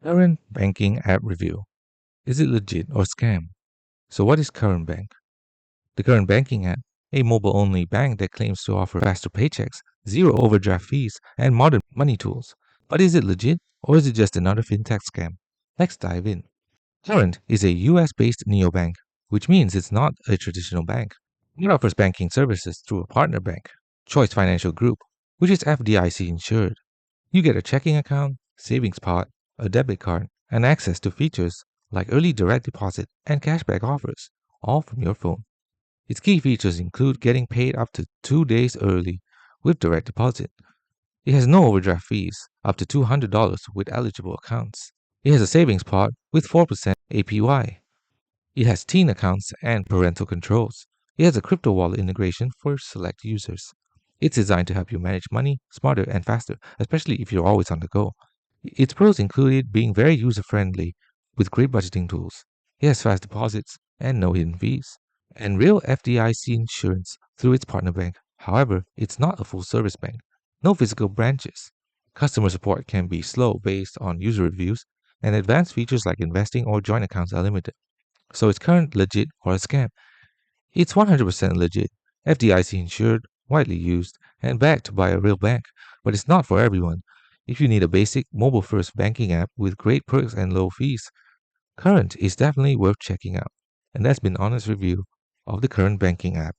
Current banking app review. Is it legit or scam? So what is Current Bank? The Current Banking app, a mobile-only bank that claims to offer faster paychecks, zero overdraft fees, and modern money tools. But is it legit or is it just another fintech scam? Let's dive in. Current is a US-based neobank, which means it's not a traditional bank. It offers banking services through a partner bank, Choice Financial Group, which is FDIC insured. You get a checking account, savings pot, a debit card, and access to features like early direct deposit and cashback offers, all from your phone. Its key features include getting paid up to 2 days early with direct deposit. It has no overdraft fees, up to $200 with eligible accounts. It has a savings pot with 4% APY. It has teen accounts and parental controls. It has a crypto wallet integration for select users. It's designed to help you manage money smarter and faster, especially if you're always on the go. Its pros include it being very user friendly with great budgeting tools. It has fast deposits and no hidden fees, and real FDIC insurance through its partner bank. However, it's not a full service bank. No physical branches. Customer support can be slow based on user reviews, and advanced features like investing or joint accounts are limited. So is Current legit or a scam? It's 100% legit, FDIC insured, widely used, and backed by a real bank, but it's not for everyone. If you need a basic mobile first banking app with great perks and low fees, Current is definitely worth checking out. And that's been Honest Review of the Current Banking app.